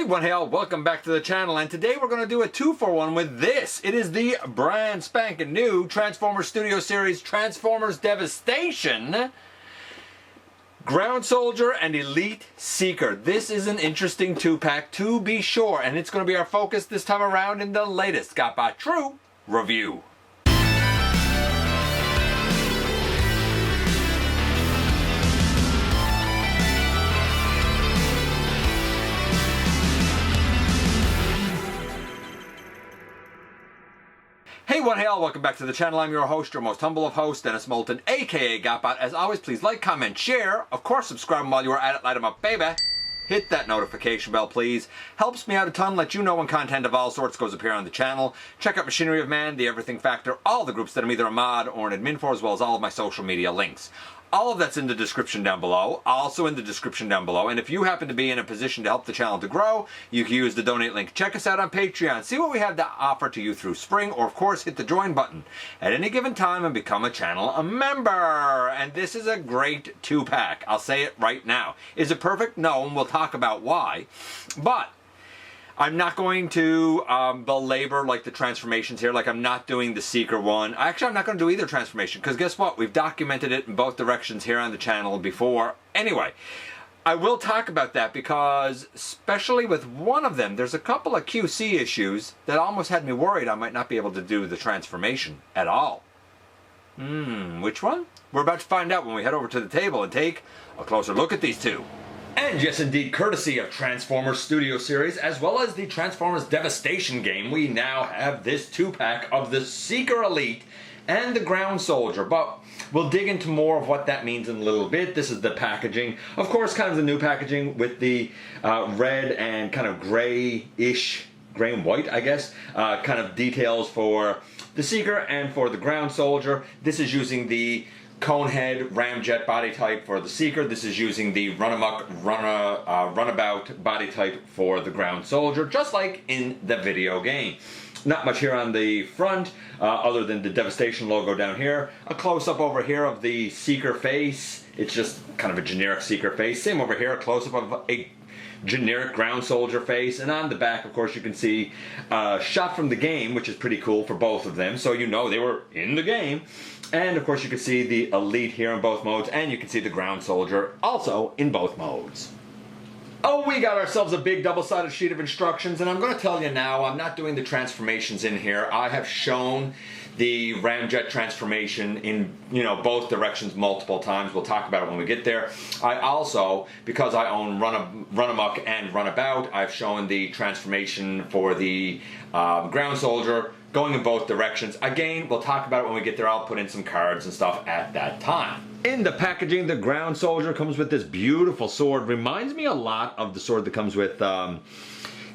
Hey one hey all, welcome back to the channel, and today we're going to do a 2-for-1 with this. It is the brand spanking new Transformers Studio Series Transformers Devastation Ground Soldier and Elite Seeker. This is an interesting 2-pack to be sure, and it's going to be our focus this time around in the latest GotBot True review. Hey one hey all, welcome back to the channel. I'm your host, your most humble of hosts, Dennis Moulton, aka GotBot. As always, please like, comment, share. Of course, subscribe while you are at it, light them up, baby. Hit that notification bell, please. Helps me out a ton, let you know when content of all sorts goes up here on the channel. Check out Machinery of Man, The Everything Factor, all the groups that I'm either a mod or an admin for, as well as all of my social media links. All of that's in the description down below, also in the description down below. And if you happen to be in a position to help the channel to grow, you can use the donate link. Check us out on Patreon. See what we have to offer to you through spring, or of course hit the join button at any given time and become a channel member. And this is a great 2-pack. I'll say it right now. Is it perfect? No, and we'll talk about why. But I'm not going to belabor like the transformations here. Like, I'm not doing the Seeker one. Actually, I'm not going to do either transformation, because guess what? We've documented it in both directions here on the channel before. Anyway, I will talk about that because, especially with one of them, there's a couple of QC issues that almost had me worried I might not be able to do the transformation at all. Which one? We're about to find out when we head over to the table and take a closer look at these two. And yes, indeed, courtesy of Transformers Studio Series, as well as the Transformers Devastation game, we now have this 2-pack of the Seeker Elite and the Ground Soldier. But we'll dig into more of what that means in a little bit. This is the packaging. Of course, kind of the new packaging with the red and kind of gray-ish, gray and white, I guess, kind of details for the Seeker and for the Ground Soldier. This is using the Conehead Ramjet body type for the Seeker. This is using the Runamuck Runabout body type for the Ground Soldier, just like in the video game. Not much here on the front, other than the Devastation logo down here. A close-up over here of the Seeker face. It's just kind of a generic Seeker face. Same over here, a close-up of a generic Ground Soldier face. And on the back, of course, you can see a shot from the game, which is pretty cool for both of them, so you know they were in the game. And of course you can see the Elite here in both modes, and you can see the Ground Soldier also in both modes. Oh, we got ourselves a big double-sided sheet of instructions, and I'm going to tell you now, I'm not doing the transformations in here. I have shown the Ramjet transformation in, both directions multiple times. We'll talk about it when we get there. I also, because I own Runamuck and Runabout, I've shown the transformation for the Ground Soldier going in both directions. Again, we'll talk about it when we get there. I'll put in some cards and stuff at that time. In the packaging, the Ground Soldier comes with this beautiful sword. Reminds me a lot of the sword that comes with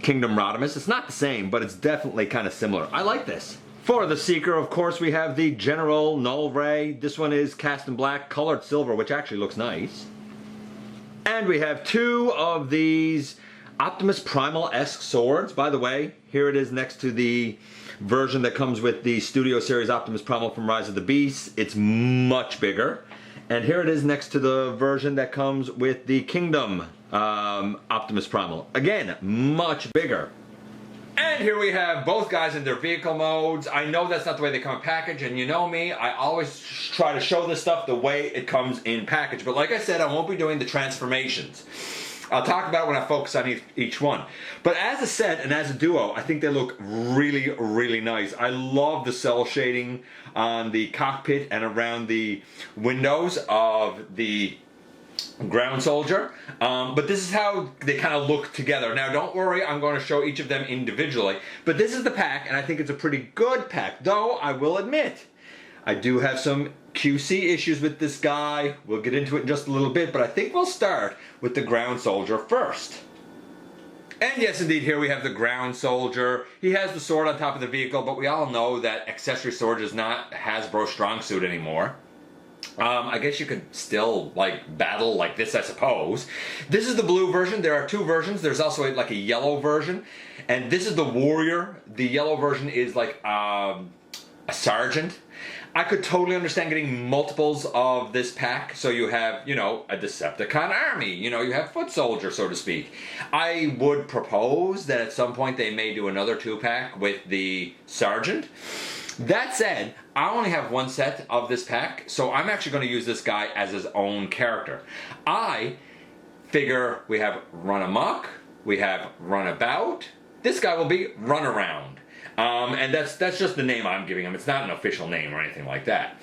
Kingdom Rodimus. It's not the same, but it's definitely kind of similar. I like this. For the Seeker, of course, we have the General Null Ray. This one is cast in black, colored silver, which actually looks nice. And we have two of these Optimus Primal-esque swords. By the way, here it is next to the version that comes with the Studio Series Optimus Primal from Rise of the Beasts. It's much bigger. And here it is next to the version that comes with the Kingdom Optimus Primal. Again, much bigger. And here we have both guys in their vehicle modes. I know that's not the way they come in package, and you know me, I always try to show this stuff the way it comes in package. But like I said, I won't be doing the transformations. I'll talk about it when I focus on each one. But as a set and as a duo, I think they look really, really nice. I love the cell shading on the cockpit and around the windows of the Ground Soldier. But this is how they kind of look together. Now, don't worry, I'm going to show each of them individually. But this is the pack, and I think it's a pretty good pack. Though, I will admit, I do have some QC issues with this guy. We'll get into it in just a little bit, but I think we'll start with the Ground Soldier first. And yes, indeed, here we have the Ground Soldier. He has the sword on top of the vehicle, but we all know that accessory sword is not Hasbro strong suit anymore. I guess you could still, battle like this, I suppose. This is the blue version. There are two versions. There's also a yellow version. And this is the Warrior. The yellow version is like a sergeant. I could totally understand getting multiples of this pack. So you have, you know, a Decepticon army. You know, you have foot soldier, so to speak. I would propose that at some point they may do another 2-pack with the Sergeant. That said, I only have one set of this pack, so I'm actually going to use this guy as his own character. I figure we have Runamuck, we have Runabout. This guy will be Runaround. And that's just the name I'm giving him. It's not an official name or anything like that.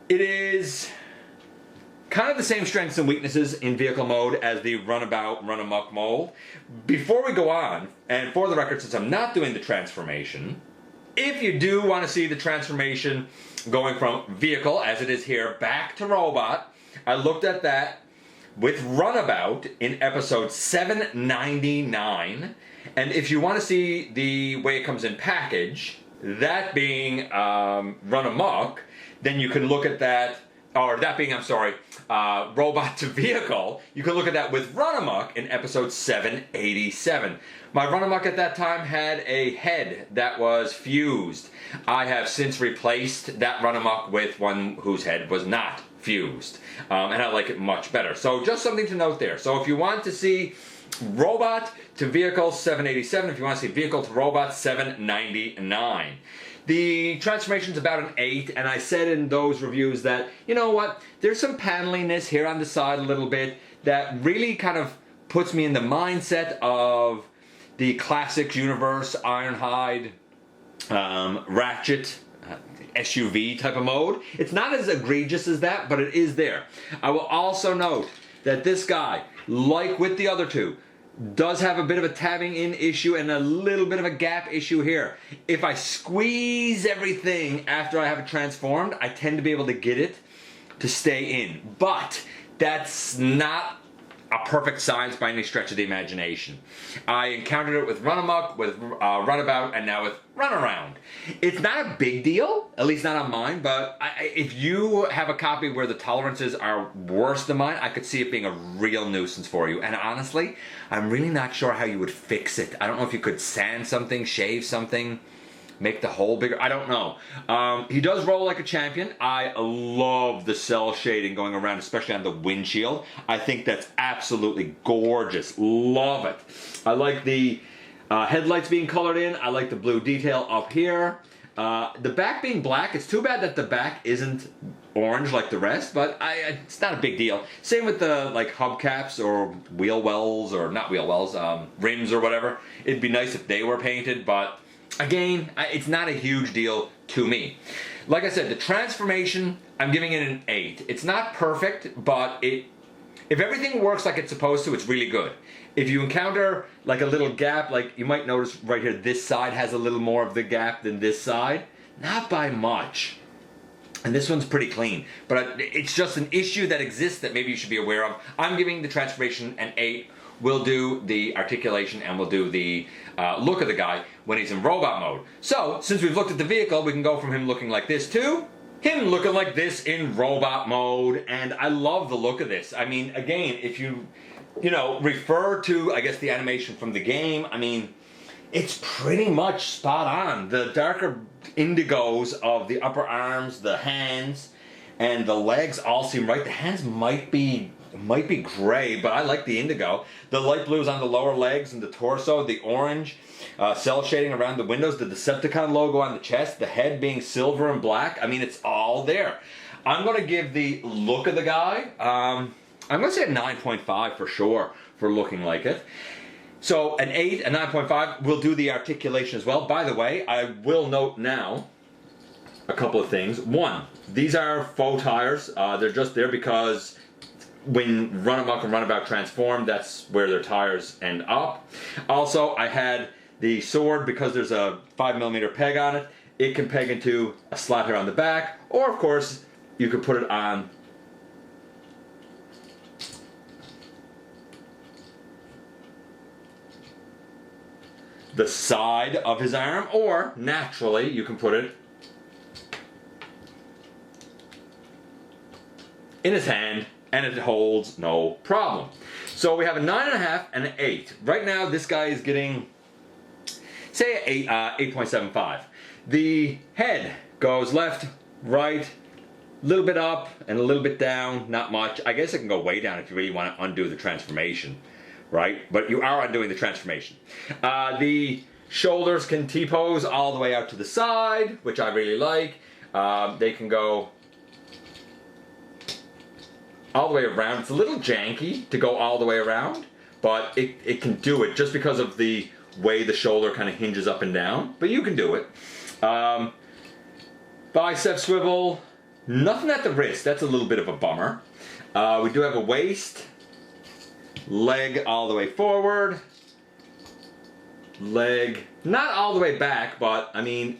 It is kind of the same strengths and weaknesses in vehicle mode as the Runabout, Runamuck mold. Before we go on, and for the record, since I'm not doing the transformation, if you do want to see the transformation going from vehicle, as it is here, back to robot, I looked at that with Runabout in episode 799. And if you want to see the way it comes in package, that being Runamuck, then you can look at that, or that being, I'm sorry, robot to vehicle, you can look at that with Runamuck in episode 787. My Runamuck at that time had a head that was fused. I have since replaced that Runamuck with one whose head was not fused. And I like it much better. So just something to note there. So if you want to see robot to vehicle, 787. If you want to see vehicle to robot, 799. The transformation's about an 8, and I said in those reviews that, you know what, there's some paneliness here on the side a little bit that really kind of puts me in the mindset of the Classics universe, Ironhide, Ratchet, SUV type of mode. It's not as egregious as that, but it is there. I will also note that this guy, like with the other two, does have a bit of a tabbing in issue and a little bit of a gap issue here. If I squeeze everything after I have it transformed, I tend to be able to get it to stay in. But that's not a perfect science by any stretch of the imagination. I encountered it with Runamuck, with Runabout, and now with Runaround. It's not a big deal, at least not on mine, but if you have a copy where the tolerances are worse than mine, I could see it being a real nuisance for you. And honestly, I'm really not sure how you would fix it. I don't know if you could sand something, shave something, make the hole bigger. I don't know. He does roll like a champion. I love the cell shading going around, especially on the windshield. I think that's absolutely gorgeous. Love it. I like the headlights being colored in. I like the blue detail up here. The back being black. It's too bad that the back isn't orange like the rest, but it's not a big deal. Same with the like hubcaps or wheel wells, or not wheel wells, rims or whatever. It'd be nice if they were painted, but again, it's not a huge deal to me. Like I said, the transformation, I'm giving it an 8. It's not perfect, but if everything works like it's supposed to, it's really good. If you encounter like a little gap, like you might notice right here, this side has a little more of the gap than this side. Not by much. And this one's pretty clean. But it's just an issue that exists that maybe you should be aware of. I'm giving the transformation an 8. We'll do the articulation and we'll do the look of the guy when he's in robot mode. So, since we've looked at the vehicle, we can go from him looking like this to him looking like this in robot mode. And I love the look of this. I mean, again, if you refer to, I guess, the animation from the game, I mean, it's pretty much spot on. The darker indigos of the upper arms, the hands, and the legs all seem right. The hands might be gray, but I like the indigo. The light blues on the lower legs and the torso, the orange cell shading around the windows, the Decepticon logo on the chest, the head being silver and black. I mean, it's all there. I'm going to give the look of the guy, I'm going to say a 9.5 for sure for looking like it. So an 8, a 9.5. We'll do the articulation as well. By the way, I will note now a couple of things. One, these are faux tires. They're just there because when Runamuck and Runabout transform, that's where their tires end up. Also, I had the sword, because there's a 5mm peg on it, it can peg into a slot here on the back, or of course, you could put it on the side of his arm, or naturally, you can put it in his hand, and it holds no problem. So we have a 9.5 and an 8. Right now, this guy is getting, say, 8.75. The head goes left, right, a little bit up and a little bit down, not much. I guess it can go way down if you really want to undo the transformation, right? But you are undoing the transformation. The shoulders can T-pose all the way out to the side, which I really like. They can go all the way around. It's a little janky to go all the way around, but it can do it just because of the way the shoulder kind of hinges up and down, but you can do it. Bicep swivel, nothing at the wrist, that's a little bit of a bummer. We do have a waist, leg all the way forward, leg not all the way back, but I mean,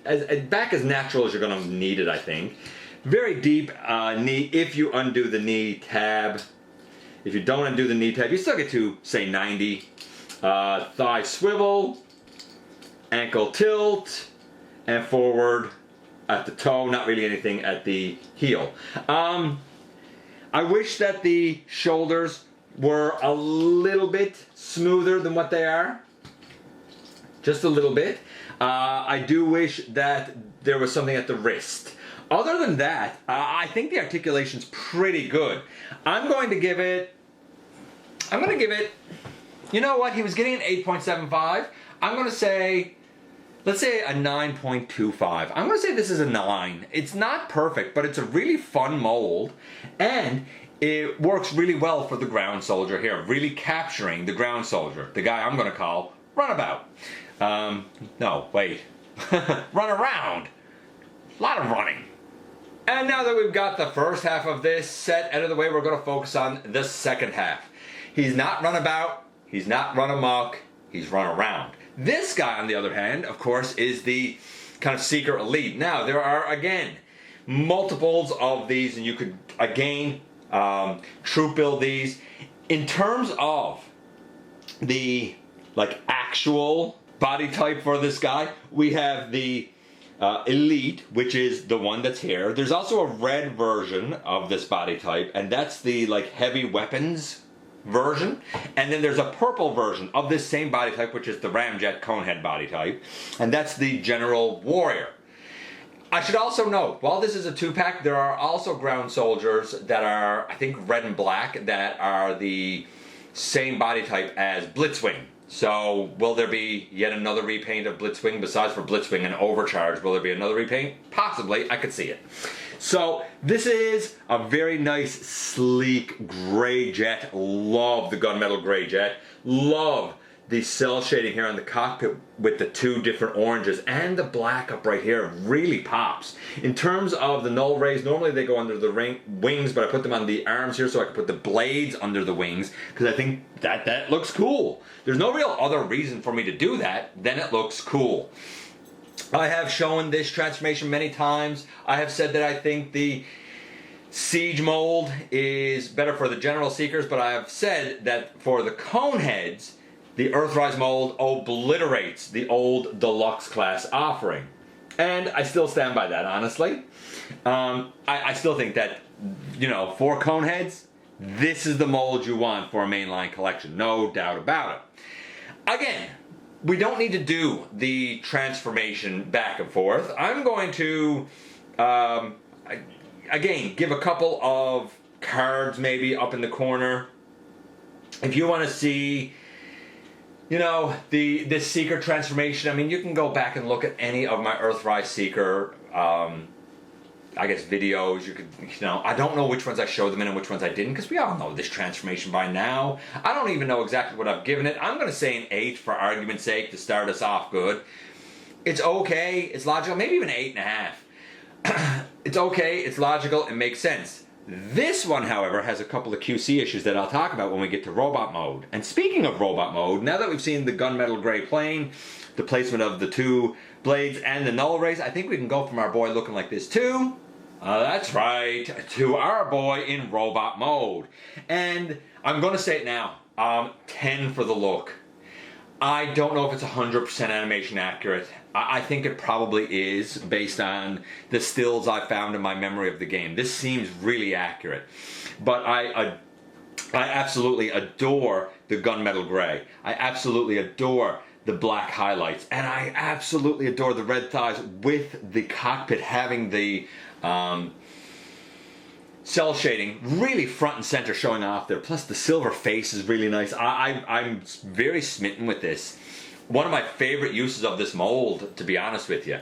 back as natural as you're going to need it, I think. Very deep knee if you undo the knee tab. If you don't undo the knee tab, you still get to, say, 90. Thigh swivel, ankle tilt, and forward at the toe, not really anything at the heel. I wish that the shoulders were a little bit smoother than what they are. Just a little bit. I do wish that there was something at the wrist. Other than that, I think the articulation's pretty good. I'm going to give it, you know what, he was getting an 8.75. I'm going to say, let's say a 9.25. I'm going to say this is a 9. It's not perfect, but it's a really fun mold, and it works really well for the ground soldier here, really capturing the ground soldier, the guy I'm going to call Runabout. No, wait. Run around. A lot of running. And now that we've got the first half of this set out of the way, we're going to focus on the second half. He's not Runabout, he's not Runamuck, he's run around. This guy, on the other hand, of course, is the kind of Seeker Elite. Now, there are, again, multiples of these, and you could, again, troop build these. In terms of the, like, actual body type for this guy, we have the Elite, which is the one that's here. There's also a red version of this body type, and that's the, like, heavy weapons version. And then there's a purple version of this same body type, which is the Ramjet Conehead body type, and that's the General Warrior. I should also note, while this is a 2-pack, there are also ground soldiers that are, I think, red and black, that are the same body type as Blitzwing. So, will there be yet another repaint of Blitzwing besides for Blitzwing and Overcharge? Will there be another repaint? Possibly. I could see it. So, this is a very nice, sleek gray jet. Love the gunmetal gray jet. Love the cell shading here on the cockpit with the 2 different oranges, and the black up right here really pops. In terms of the null rays, normally they go under the wings, but I put them on the arms here so I can put the blades under the wings, because I think that looks cool. There's no real other reason for me to do that, then it looks cool. I have shown this transformation many times. I have said that I think the Siege mold is better for the General Seekers, but I have said that for the Coneheads, the Earthrise mold obliterates the old Deluxe class offering. And I still stand by that, honestly. I still think that, you know, for Coneheads, this is the mold you want for a mainline collection. No doubt about it. Again, we don't need to do the transformation back and forth. I'm going to, again, give a couple of cards maybe up in the corner. If you want to see, you know, this Seeker transformation, I mean, you can go back and look at any of my Earthrise Seeker, I guess, videos. You could, you know, I don't know which ones I showed them in and which ones I didn't, because we all know this transformation by now. I don't even know exactly what I've given it. I'm going to say an 8 for argument's sake to start us off good. It's okay, it's logical, maybe even 8.5. It's okay, it's logical, it makes sense. This one, however, has a couple of QC issues that I'll talk about when we get to robot mode. And speaking of robot mode, now that we've seen the gunmetal gray plane, the placement of the 2 blades and the null rays, I think we can go from our boy looking like this too. That's right, to our boy in robot mode. And I'm going to say it now, 10 for the look. I don't know if it's 100% animation accurate. I think it probably is, based on the stills I found in my memory of the game. This seems really accurate. But I absolutely adore the gunmetal gray. I absolutely adore the black highlights. And I absolutely adore the red thighs with the cockpit having the Cell shading, really front and center showing off there. Plus the silver face is really nice. I'm very smitten with this. One of my favorite uses of this mold, to be honest with you.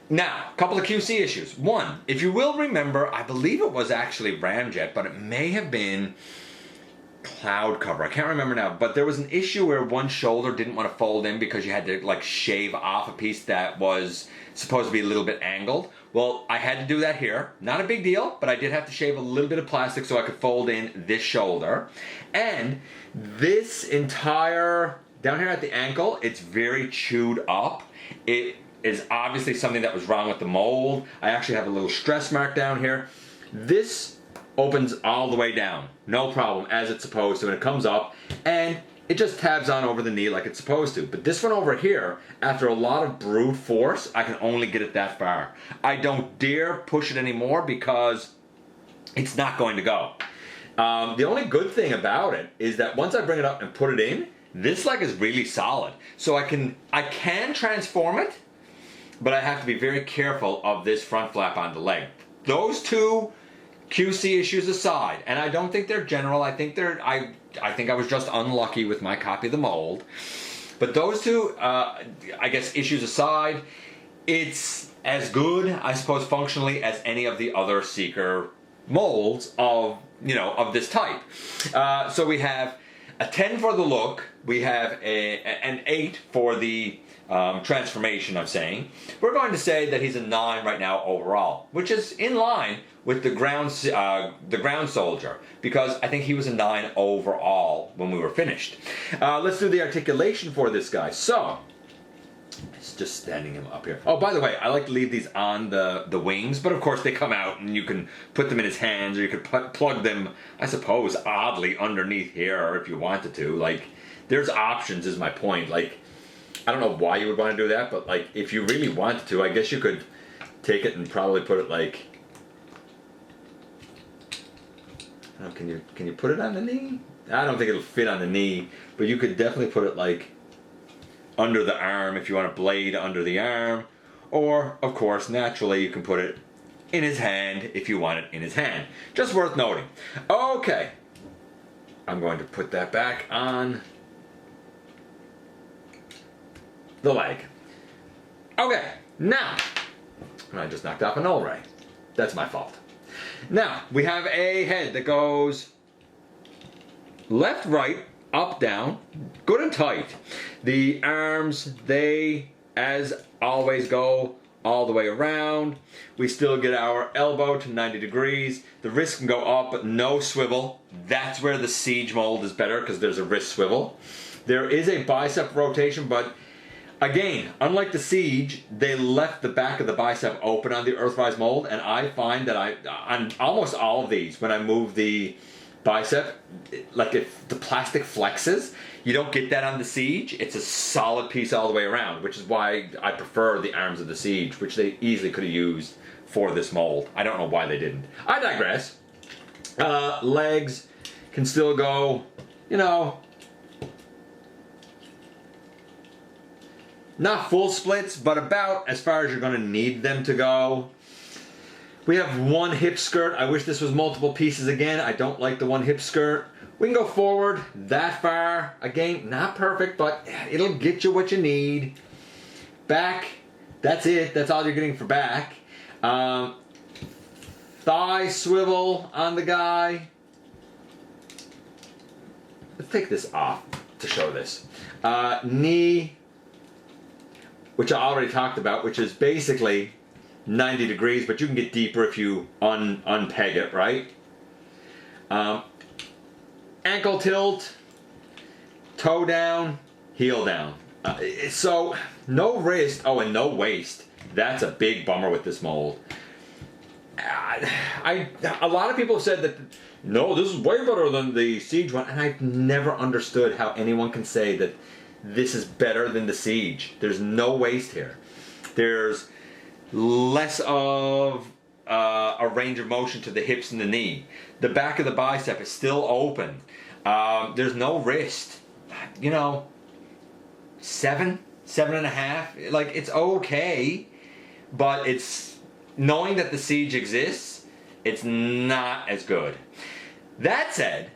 Now, a couple of QC issues. One, if you will remember, I believe it was actually Ramjet, but it may have been Cloud Cover. I can't remember now, but there was an issue where one shoulder didn't want to fold in because you had to like shave off a piece that was supposed to be a little bit angled. Well, I had to do that here. Not a big deal, but I did have to shave a little bit of plastic so I could fold in this shoulder. And this entire, down here at the ankle, it's very chewed up. It is obviously something that was wrong with the mold. I actually have a little stress mark down here. This opens all the way down, no problem, as it's supposed to, and it comes up, and it just tabs on over the knee like it's supposed to. But this one over here, after a lot of brute force, I can only get it that far. I don't dare push it anymore because it's not going to go. The only good thing about it is that once I bring it up and put it in, this leg is really solid. So I can transform it, but I have to be very careful of this front flap on the leg. Those two QC issues aside, and I don't think they're general, I think I was just unlucky with my copy of the mold. But those two, I guess, issues aside, it's as good, I suppose, functionally as any of the other Seeker molds of this type. So we have a 10 for the look, we have an 8 for the transformation, I'm saying. We're going to say that he's a 9 right now overall, which is in line with the ground soldier, because I think he was a 9 overall when we were finished. Let's do the articulation for this guy. So, it's just standing him up here. Oh, by the way, I like to leave these on the wings, but of course they come out and you can put them in his hands, or you could plug them, I suppose, oddly underneath here if you wanted to. Like, there's options is my point. Like, I don't know why you would want to do that, but like, if you really wanted to, I guess you could take it and probably put it like, oh, can you put it on the knee? I don't think it'll fit on the knee, but you could definitely put it like under the arm if you want a blade under the arm, or of course naturally you can put it in his hand if you want it in his hand. Just worth noting. Okay, I'm going to put that back on the leg. Okay, now I just knocked off an ray. That's my fault. Now, we have a head that goes left, right, up, down, good and tight. The arms, they, as always, go all the way around. We still get our elbow to 90 degrees. The wrist can go up, but no swivel. That's where the Siege mold is better, because there's a wrist swivel. There is a bicep rotation, but again, unlike the Siege, they left the back of the bicep open on the earthrise mold, and I find that on almost all of these, when I move the bicep, like if the plastic flexes, you don't get that on the Siege. It's a solid piece all the way around, which is why I prefer the arms of the Siege, which they easily could have used for this mold. I don't know why they didn't. I digress. Legs can still go, not full splits, but about as far as you're going to need them to go. We have one hip skirt. I wish this was multiple pieces again. I don't like the one hip skirt. We can go forward that far. Again, not perfect, but it'll get you what you need. Back, that's it. That's all you're getting for back. Thigh swivel on the guy. Let's take this off to show this. Knee, which I already talked about, which is basically 90 degrees, but you can get deeper if you unpeg it, right? Ankle tilt, toe down, heel down. So no wrist, oh, and no waist. That's a big bummer with this mold. A lot of people have said that, no, this is way better than the Siege one, and I've never understood how anyone can say that this is better than the Siege. There's no waist here. There's less of a range of motion to the hips and the knee. The back of the bicep is still open. There's no wrist. 7.5. Like, it's okay, but it's knowing that the Siege exists, it's not as good. That said,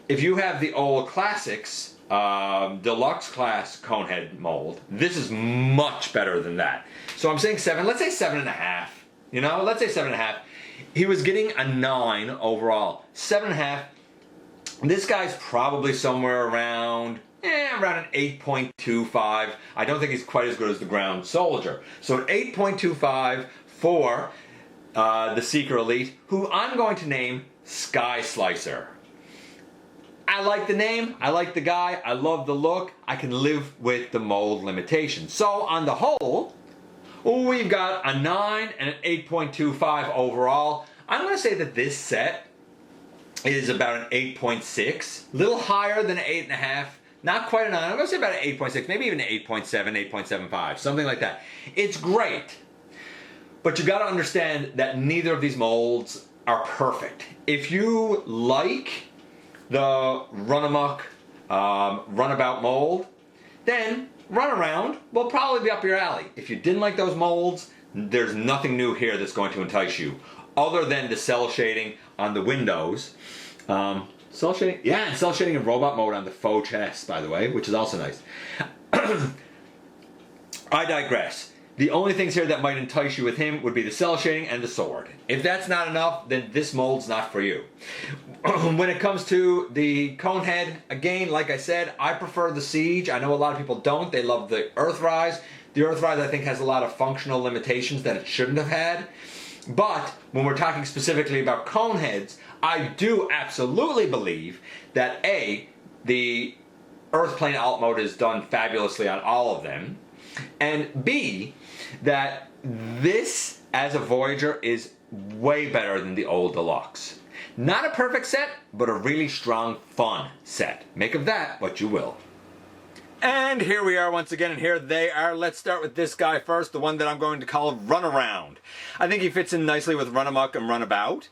if you have the old classics, deluxe class Conehead mold, this is much better than that. So I'm saying 7, let's say 7.5. You know, let's say 7.5. He was getting a 9 overall. 7.5. This guy's probably somewhere around an 8.25. I don't think he's quite as good as the Ground Soldier. So an 8.25 for the Seeker Elite, who I'm going to name Sky Slicer. I like the name, I like the guy, I love the look, I can live with the mold limitation. So on the whole, we've got a 9 and an 8.25 overall. I'm going to say that this set is about an 8.6, a little higher than an 8.5, not quite a 9, I'm going to say about an 8.6, maybe even an 8.7, 8.75, something like that. It's great, but you got to understand that neither of these molds are perfect. If you like the Runamuck Runabout mold, then Runaround will probably be up your alley. If you didn't like those molds, there's nothing new here that's going to entice you, other than the cell shading on the windows. Cell shading? Yeah, and cell shading in robot mode on the faux chest, by the way, which is also nice. I digress. The only things here that might entice you with him would be the cell shading and the sword. If that's not enough, then this mold's not for you. When it comes to the Conehead, again, like I said, I prefer the Siege. I know a lot of people don't. They love the Earthrise. The Earthrise, I think, has a lot of functional limitations that it shouldn't have had. But when we're talking specifically about Coneheads, I do absolutely believe that A, the Earthplane alt mode is done fabulously on all of them, and B, that this as a Voyager is way better than the old Deluxe. Not a perfect set, but a really strong, fun set. Make of that what you will. And here we are once again, and here they are. Let's start with this guy first, the one that I'm going to call Runaround. I think he fits in nicely with Runamuck and Runabout.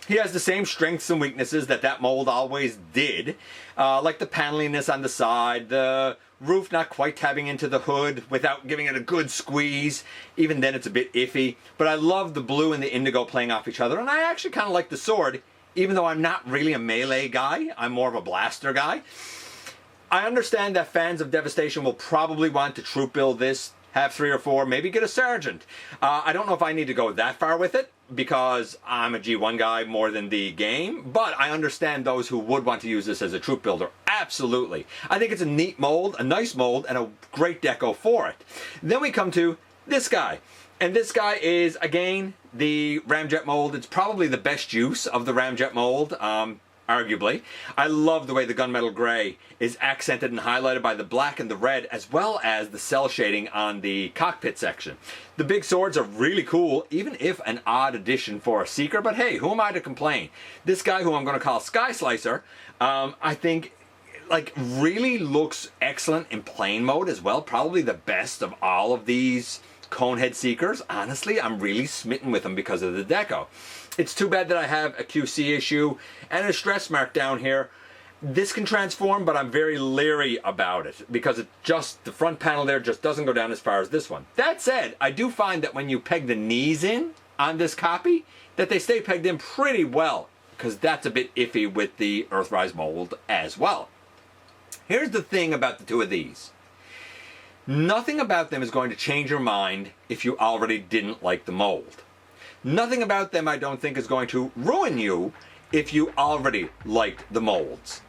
He has the same strengths and weaknesses that mold always did, like the paneliness on the side, the roof not quite tabbing into the hood without giving it a good squeeze. Even then it's a bit iffy, but I love the blue and the indigo playing off each other, and I actually kind of like the sword, even though I'm not really a melee guy. I'm more of a blaster guy. I understand that fans of Devastation will probably want to troop build this, have 3 or 4, maybe get a sergeant. I don't know if I need to go that far with it, because I'm a G1 guy more than the game, but I understand those who would want to use this as a troop builder. Absolutely. I think it's a neat mold, a nice mold, and a great deco for it. Then we come to this guy. And this guy is, again, the Ramjet mold. It's probably the best use of the Ramjet mold, arguably. I love the way the gunmetal gray is accented and highlighted by the black and the red, as well as the cell shading on the cockpit section. The big swords are really cool, even if an odd addition for a Seeker, but hey, who am I to complain? This guy, who I'm going to call Sky Slicer, I think really looks excellent in plane mode as well. Probably the best of all of these Conehead Seekers. Honestly, I'm really smitten with them because of the deco. It's too bad that I have a QC issue and a stress mark down here. This can transform, but I'm very leery about it because the front panel there just doesn't go down as far as this one. That said, I do find that when you peg the knees in on this copy, that they stay pegged in pretty well, because that's a bit iffy with the Earthrise mold as well. Here's the thing about the two of these. Nothing about them is going to change your mind if you already didn't like the mold. Nothing about them, I don't think, is going to ruin you if you already liked the molds.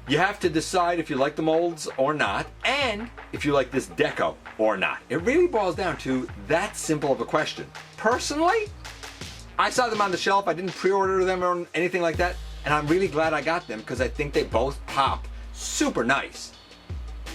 You have to decide if you like the molds or not, and if you like this deco or not. It really boils down to that simple of a question. Personally, I saw them on the shelf. I didn't pre-order them or anything like that, and I'm really glad I got them because I think they both pop super nice.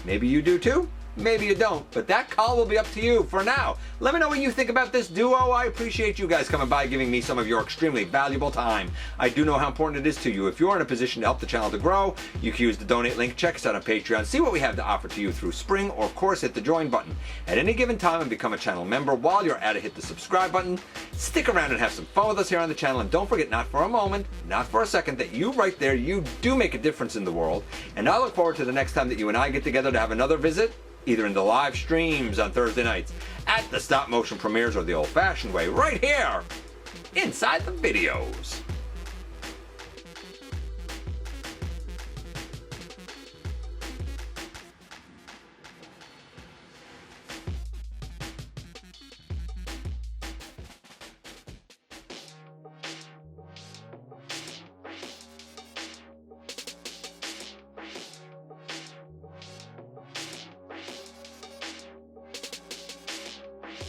Maybe you do too, maybe you don't, but that call will be up to you. For now, let me know what you think about this duo. I appreciate you guys coming by, giving me some of your extremely valuable time. I do know how important it is to you. If you're in a position to help the channel to grow, you can use the donate link, check us out on Patreon, see what we have to offer to you through Spring, or of course hit the join button at any given time and become a channel member. While you're at it, hit the subscribe button, stick around and have some fun with us here on the channel, and don't forget, not for a moment, not for a second, that you right there, you do make a difference in the world, and I look forward to the next time that you and I get together to have another visit either in the live streams on Thursday nights, at the stop motion premieres, or the old fashioned way, right here, inside the videos.